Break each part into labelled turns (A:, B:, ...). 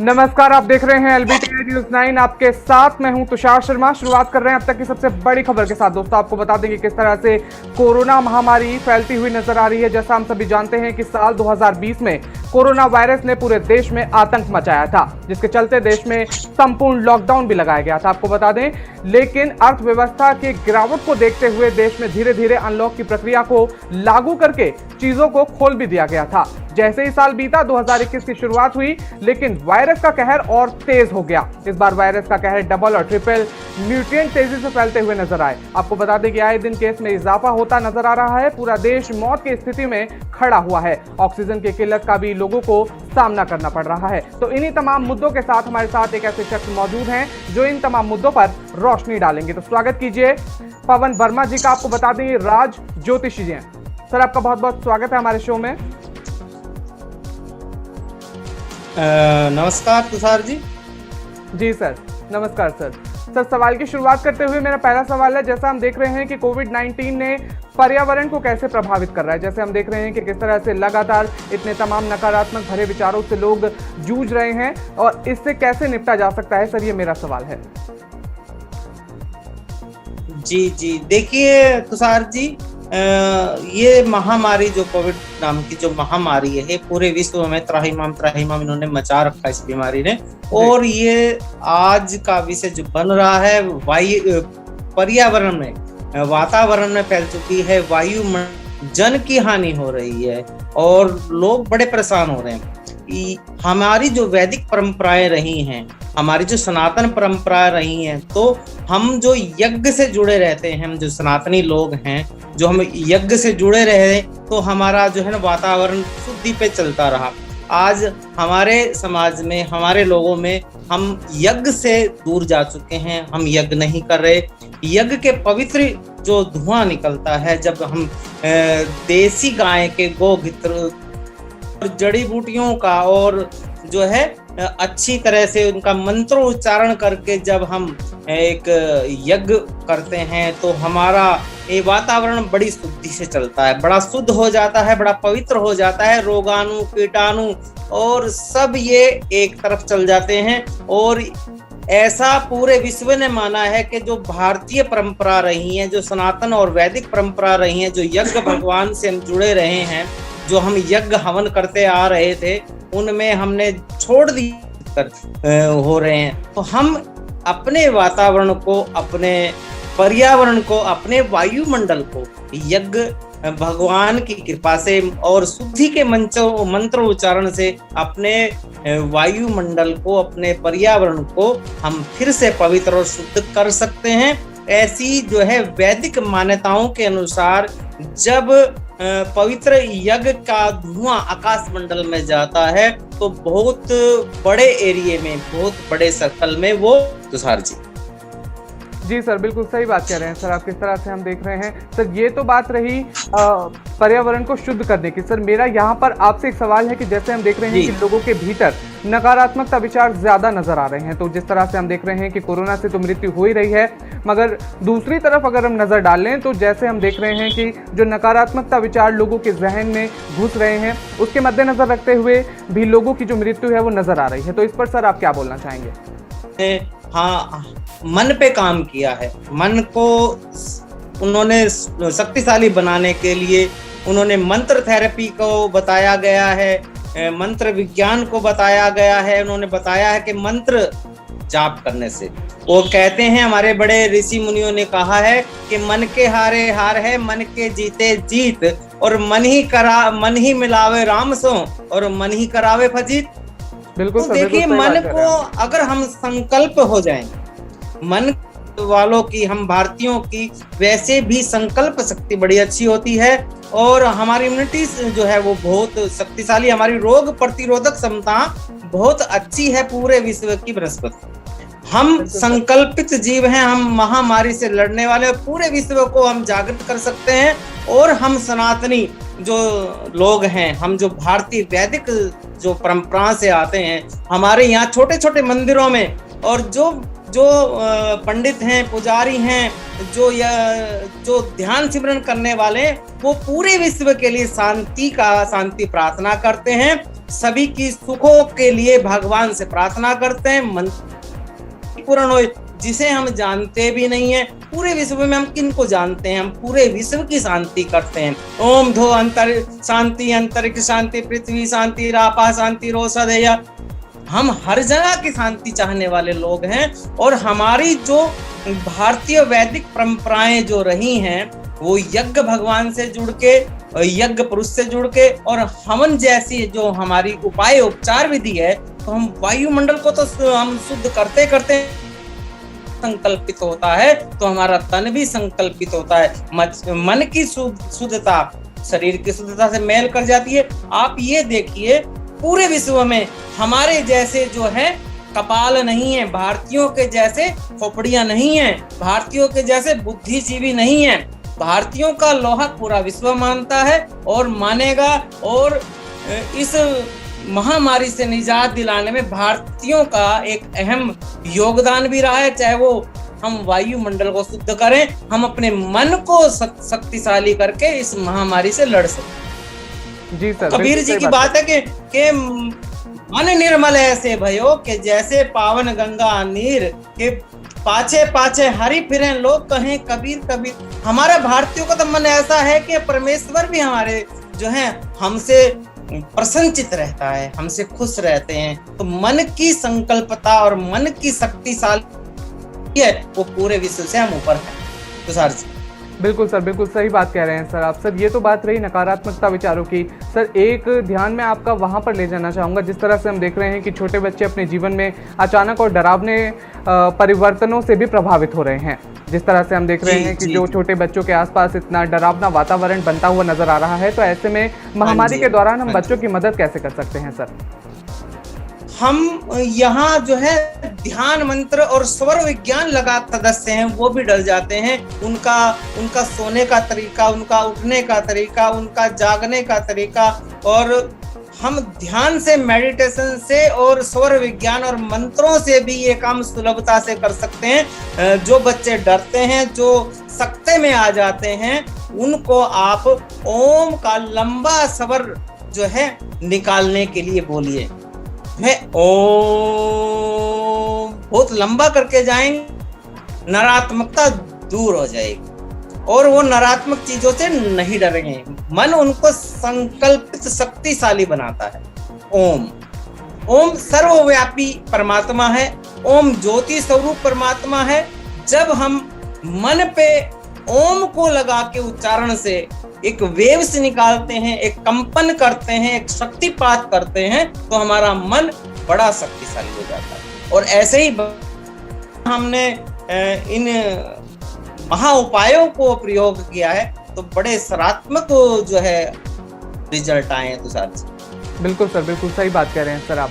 A: नमस्कार, आप देख रहे हैं एलबीटी न्यूज़ 9। आपके साथ मैं हूं तुषार शर्मा। शुरुआत कर रहे हैं अब तक की सबसे बड़ी खबर के साथ। दोस्तों, आपको बता दें कि किस तरह से कोरोना महामारी फैलती हुई नजर आ रही है। जैसा हम सभी जानते हैं कि साल 2020 में कोरोना वायरस ने पूरे देश में आतंक मचाया था, जिसके चलते देश में संपूर्ण लॉकडाउन भी लगाया गया था, आपको बता दें। लेकिन अर्थव्यवस्था की गिरावट को देखते हुए देश में धीरे धीरे अनलॉक की प्रक्रिया को लागू करके चीजों को खोल भी दिया गया था। जैसे ही साल बीता, 2021 की शुरुआत हुई, लेकिन वायरस का कहर और तेज हो गया। इस बार वायरस का कहर डबल और ट्रिपल म्यूटेंट तेजी से फैलते हुए नजर आए। आपको बता दें कि आए दिन केस में इजाफा होता नजर आ रहा है। पूरा देश मौत की स्थिति में खड़ा हुआ है। ऑक्सीजन की किल्लत का भी लोगों को सामना करना पड़ रहा है। तो इन्हीं तमाम मुद्दों के साथ हमारे साथ एक ऐसे शख्स मौजूद हैं जो इन तमाम मुद्दों पर रोशनी डालेंगे। तो स्वागत कीजिए पवन वर्मा जी का। आपको बता दें राज ज्योतिषी जी हैं। सर, आपका बहुत बहुत स्वागत है हमारे शो में।
B: नमस्कार तुषार जी।
A: जी सर, नमस्कार सर। सर, सवाल की शुरुआत करते हुए मेरा पहला सवाल है, जैसा हम देख रहे हैं कि कोविड-19 ने पर्यावरण को कैसे प्रभावित कर रहा है। जैसे हम देख रहे हैं कि किस तरह से लगातार इतने तमाम नकारात्मक भरे विचारों से लोग जूझ रहे हैं और इससे कैसे निपटा जा सकता है, सर, ये मेरा सवाल है।
B: जी देखिए तुषार जी, ये महामारी जो कोविड नाम की जो महामारी है, पूरे विश्व में त्राहिमाम इन्होंने मचा रखा इस बीमारी ने। और ये आज का विषय जो बन रहा है वायु पर्यावरण में, वातावरण में फैल चुकी है। वायु जन की हानि हो रही है और लोग बड़े परेशान हो रहे हैं। हमारी जो वैदिक परंपराएं रही हैं, हमारी जो सनातन परंपराएं रही हैं, तो हम जो यज्ञ से जुड़े रहते हैं, हम जो सनातनी लोग हैं, जो हम यज्ञ से जुड़े रहे, तो हमारा जो है ना वातावरण शुद्धि पे चलता रहा। आज हमारे समाज में, हमारे लोगों में हम यज्ञ से दूर जा चुके हैं। हम यज्ञ नहीं कर रहे। यज्ञ के पवित्र जो धुआं निकलता है, जब हम देसी गाय के गोमूत्र और जड़ी बूटियों का और जो है अच्छी तरह से उनका मंत्रोच्चारण करके जब हम एक यज्ञ करते हैं, तो हमारा ये वातावरण बड़ी शुद्धि से चलता है, बड़ा शुद्ध हो जाता है, बड़ा पवित्र हो जाता है। रोगाणु, कीटाणु और सब ये एक तरफ चल जाते हैं। और ऐसा पूरे विश्व ने माना है कि जो भारतीय परंपरा रही है, जो सनातन और वैदिक परंपरा रही है, जो यज्ञ भगवान से हम जुड़े रहे हैं, जो हम यज्ञ हवन करते आ रहे थे, उनमें हमने छोड़ दी हो रहे हैं। तो हम अपने वातावरण को, अपने पर्यावरण को, अपने वायुमंडल को यज्ञ भगवान की कृपा से और शुद्धि के मंत्र उच्चारण से अपने वायुमंडल को, अपने पर्यावरण को हम फिर से पवित्र और शुद्ध कर सकते हैं। ऐसी जो है वैदिक मान्यताओं के अनुसार जब पवित्र यज्ञ का धुआं आकाश मंडल में जाता है, तो बहुत बड़े एरिया में, बहुत बड़े सर्कल में वो तुषार जी
A: सर, बिल्कुल सही बात कह रहे हैं सर आप। किस तरह से हम देख रहे हैं सर, ये तो बात रही पर्यावरण को शुद्ध करने की। सर, मेरा यहाँ पर आपसे एक सवाल है कि जैसे हम देख रहे हैं कि लोगों के भीतर नकारात्मकता विचार ज्यादा नजर आ रहे हैं, तो जिस तरह से हम देख रहे हैं कि कोरोना से तो मृत्यु हो ही रही है, मगर दूसरी तरफ अगर हम नजर डाल लें तो जैसे हम देख रहे हैं कि जो नकारात्मकता विचार लोगों के जहन में घुस रहे हैं, उसके मद्देनजर रखते हुए भी लोगों की जो मृत्यु है वो नजर आ रही है। तो इस पर सर आप क्या बोलना चाहेंगे?
B: हाँ, मन पे काम किया है। मन को उन्होंने शक्तिशाली बनाने के लिए उन्होंने मंत्र थेरेपी को बताया गया है, मंत्र विज्ञान को बताया गया है। उन्होंने बताया है कि मंत्र जाप करने से, वो कहते हैं, हमारे बड़े ऋषि मुनियों ने कहा है कि मन के हारे हार है, मन के जीते जीत, और मन ही मिलावे राम सो और मन ही करावे फजीत।
A: बिल्कुल।
B: तो देखिए, मन को अगर हम संकल्प हो जाएं, मन वालों की, हम भारतीयों की वैसे भी संकल्प शक्ति बड़ी अच्छी होती है और हमारी इम्यूनिटी जो है वो बहुत शक्तिशाली, हमारी रोग प्रतिरोधक क्षमता बहुत अच्छी है पूरे विश्व की बृहस्पति। हम संकल्पित जीव हैं, हम महामारी से लड़ने वाले, पूरे विश्व को हम जागृत कर सकते हैं। और हम सनातनी जो लोग हैं, हम जो भारतीय वैदिक जो परंपरा से आते हैं, हमारे यहाँ छोटे छोटे मंदिरों में और जो जो पंडित हैं, पुजारी हैं, जो ध्यान सिमरन करने वाले हैं, वो पूरे विश्व के लिए शांति प्रार्थना करते हैं, सभी की सुखों के लिए भगवान से प्रार्थना करते हैं, मन पूर्ण हो, जिसे हम जानते भी नहीं है। पूरे विश्व में हम किनको जानते हैं? हम पूरे विश्व की शांति करते हैं। ओम धो अंतर शांति, अंतरिक्ष शांति, पृथ्वी शांति, रापा शांति, रोषधय। हम हर जगह की शांति चाहने वाले लोग हैं। और हमारी जो भारतीय वैदिक परंपराएं जो रही हैं, वो यज्ञ भगवान से जुड़ के, यज्ञ पुरुष से जुड़ के, और हवन जैसी जो हमारी उपाय उपचार विधि है, तो हम वायुमंडल को तो हम शुद्ध करते करते संकल्पित होता है, तो हमारा तन भी संकल्पित होता है। मन की शुद्धता शरीर की शुद्धता से मेल कर जाती है। आप ये देखिए, पूरे विश्व में हमारे जैसे जो है कपाल नहीं है, भारतीयों के जैसे खोपड़ियां नहीं है, भारतीयों के जैसे बुद्धिजीवी नहीं है। भारतीयों का लोहा पूरा विश्व मानता है और मानेगा, और इस महामारी से निजात दिलाने में भारतीयों का एक अहम योगदान भी रहा है। चाहे वो हम वायुमंडल को शुद्ध करें, हम अपने मन को शक्तिशाली करके इस महामारी से लड़ सकते।
A: जी सर,
B: कबीर जी की बात है कि मन निर्मल ऐसे भयो कि जैसे पावन गंगा नीर के पाछे पाछे हरि फिरें लोग कहें कबीर कबीर। हमारा भारतीयों का तो मन ऐसा है कि परमेश्वर भी हमारे जो है हमसे प्रसन्नचित रहता है, हमसे खुश रहते हैं। तो मन की संकल्पता और मन की शक्तिशाली है, वो पूरे विश्व से हम ऊपर हैं। तुषार जी
A: बिल्कुल सर, बिल्कुल सही बात कह रहे हैं सर आप। सर ये तो बात रही नकारात्मकता विचारों की। सर एक ध्यान में आपका वहाँ पर ले जाना चाहूँगा, जिस तरह से हम देख रहे हैं कि छोटे बच्चे अपने जीवन में अचानक और डरावने परिवर्तनों से भी प्रभावित हो रहे हैं। जिस तरह से हम देख रहे हैं कि जो छोटे बच्चों के आसपास इतना डरावना वातावरण बनता हुआ नजर आ रहा है, तो ऐसे में महामारी के दौरान हम बच्चों की मदद कैसे कर सकते हैं सर?
B: हम यहाँ जो है ध्यान मंत्र और स्वर विज्ञान लगा सदस्य हैं, वो भी डर जाते हैं। उनका सोने का तरीका, उनका उठने का तरीका, उनका जागने का तरीका, और हम ध्यान से, मेडिटेशन से और स्वर विज्ञान और मंत्रों से भी ये काम सुलभता से कर सकते हैं। जो बच्चे डरते हैं, जो सकते में आ जाते हैं, उनको आप ओम का लंबा स्वर जो है निकालने के लिए बोलिए। है ओम, बहुत लंबा करके जाएंगे, नकारात्मकता दूर हो जाएगी और वो नकारात्मक चीजों से नहीं डरेंगे। मन उनको संकल्पित शक्तिशाली बनाता है। ओम सर्वव्यापी परमात्मा है, ओम ज्योति स्वरूप परमात्मा है। जब हम मन पे ओम को लगा के उच्चारण से एक वेव्स निकालते हैं, एक कंपन करते हैं, एक शक्तिपात करते हैं, तो हमारा मन बड़ा शक्तिशाली हो जाता है। और ऐसे ही हमने इन महा उपायों को प्रयोग किया है, तो बड़े सकारात्मक जो है रिजल्ट आए हैं। तुषार जी
A: बिल्कुल सर, बिल्कुल सही बात कह रहे हैं सर आप।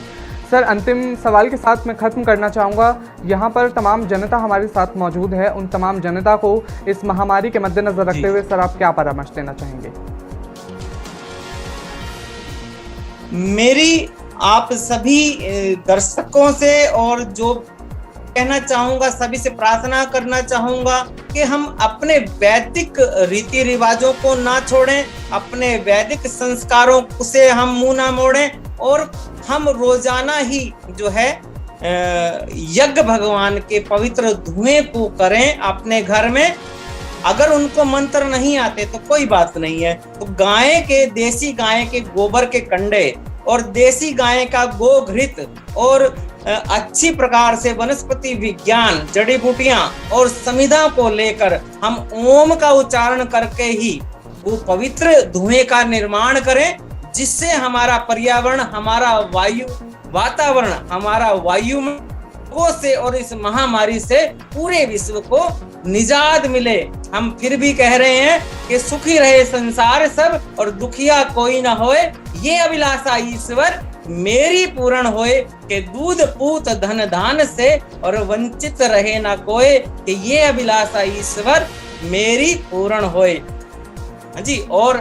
A: सर अंतिम सवाल के साथ मैं ख़त्म करना चाहूँगा। यहाँ पर तमाम जनता हमारे साथ मौजूद है, उन तमाम जनता को इस महामारी के मद्देनजर रखते हुए सर आप क्या परामर्श देना चाहेंगे?
B: मेरी आप सभी दर्शकों से और जो कहना चाहूँगा, सभी से प्रार्थना करना चाहूँगा कि हम अपने वैदिक रीति रिवाजों को ना छोड़ें, अपने वैदिक संस्कारों से हम मुंह ना मोड़ें, और हम रोजाना ही जो है यज्ञ भगवान के पवित्र धुएं को करें अपने घर में। अगर उनको मंत्र नहीं आते तो कोई बात नहीं है, तो देसी गाय के गोबर के कंडे और देसी गाय का गोघृत और अच्छी प्रकार से वनस्पति विज्ञान, जड़ी बूटियां और समिधा को लेकर हम ओम का उच्चारण करके ही वो पवित्र धुएं का निर्माण करें, जिससे हमारा पर्यावरण, हमारा वातावरण, हमारा वायुमंडल से और इस महामारी से पूरे विश्व को निजात मिले। हम फिर भी कह रहे हैं कि सुखी रहे संसार सब और दुखिया कोई ना होए, ये अभिलाषा ईश्वर मेरी पूर्ण होए, कि दूध पूत धन धान से और वंचित रहे ना कोई, कि ये अभिलाषा ईश्वर मेरी पूर्ण होए। जी, और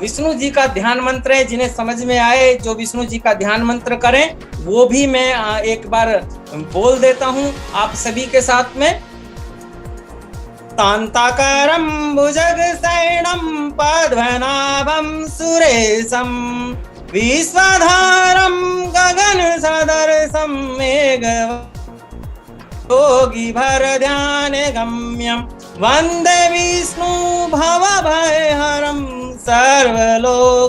B: विष्णु जी का ध्यान मंत्र है, जिन्हें समझ में आए जो विष्णु जी का ध्यान मंत्र करें, वो भी मैं एक बार बोल देता हूं आप सभी के साथ में। तांताकारं भुजगशयनं पद्मनाभं सुरेशं विश्वधारं गगनसदृशं मेघयोगिभरध्यानगम्यं वन्दे विष्णु भवभयहरं सर्वलोकैकनाथनं।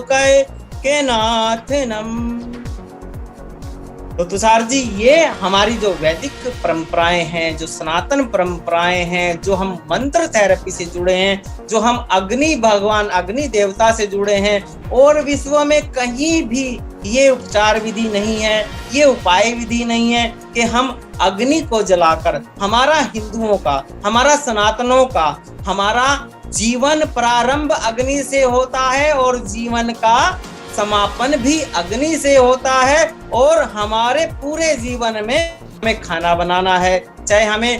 B: तो तुषार जी, ये हमारी जो वैदिक परंपराएं हैं, जो सनातन परंपराएं हैं, जो हम मंत्र थेरेपी से जुड़े हैं, जो हम अग्नि भगवान अग्नि देवता से जुड़े हैं, और विश्व में कहीं भी ये उपचार विधि नहीं है, ये उपाय विधि नहीं है कि हम अग्नि को जलाकर, हमारा हिंदुओं का, हमारा सनातनों का, हमारा जीवन प्रारंभ अग्नि से होता है और जीवन का समापन भी अग्नि से होता है। और हमारे पूरे जीवन में हमें खाना बनाना है, चाहे हमें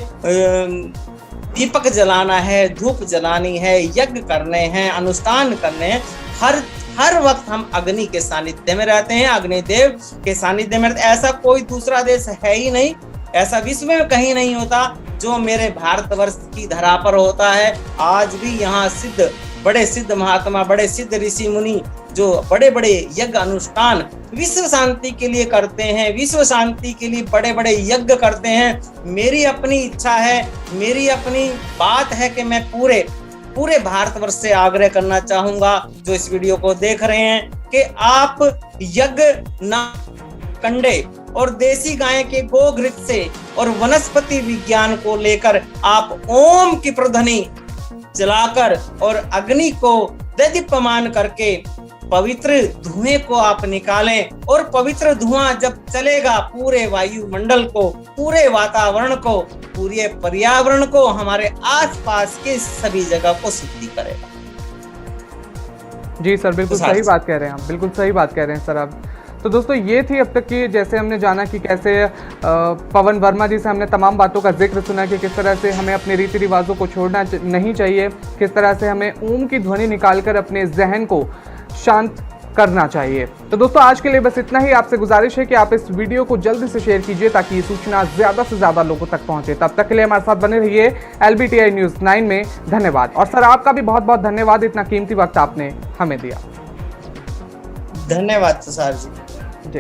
B: दीपक जलाना है, धूप जलानी है, यज्ञ करने हैं, अनुष्ठान करने हैं, हर वक्त हम अग्नि के सानिध्य में रहते हैं, अग्निदेव के सानिध्य में रहते हैं। ऐसा कोई दूसरा देश है ही नहीं, ऐसा विश्व में कहीं नहीं होता जो मेरे भारतवर्ष की धरा पर होता है। आज भी यहाँ बड़े सिद्ध महात्मा, बड़े सिद्ध ऋषि मुनि जो बड़े बड़े यज्ञ अनुष्ठान विश्व शांति के लिए करते हैं, विश्व शांति के लिए बड़े बड़े यज्ञ करते हैं। मेरी अपनी इच्छा है, मेरी अपनी बात है कि मैं पूरे भारतवर्ष से आग्रह करना चाहूंगा जो इस वीडियो को देख रहे हैं कि आप यज्ञ ना कंडे और देसी गाय के गोघृत से और वनस्पति विज्ञान को लेकर आप ओम की प्रध्वनि जलाकर और अग्नि को दीप्यमान करके पवित्र धुएं को आप निकालें। और पवित्र धुआं जब चलेगा पूरे वायुमंडल को, पूरे वातावरण को, पूरे पर्यावरण को, हमारे आसपास के सभी जगह को शुद्धि करेगा।
A: जी सर, बिल्कुल सही बात कह रहे हैं आप, बिल्कुल सही बात कह रहे हैं सर आप। तो दोस्तों, ये थी अब तक की, जैसे हमने जाना कि कैसे पवन वर्मा जी से हमने तमाम बातों का जिक्र सुना कि किस तरह से हमें अपने रीति रिवाजों को छोड़ना नहीं चाहिए, किस तरह से हमें ओम की ध्वनि निकालकर अपने जहन को शांत करना चाहिए। तो दोस्तों, आज के लिए बस इतना ही। आपसे गुजारिश है कि आप इस वीडियो को जल्दी से शेयर कीजिए ताकि ये सूचना ज़्यादा से ज़्यादा लोगों तक पहुंचे। तब तक के लिए हमारे साथ बने रहिए LBTI न्यूज़ 9 में। धन्यवाद। और सर, आपका भी बहुत बहुत धन्यवाद, इतना कीमती वक्त आपने हमें दिया।
B: धन्यवाद तुषार जी।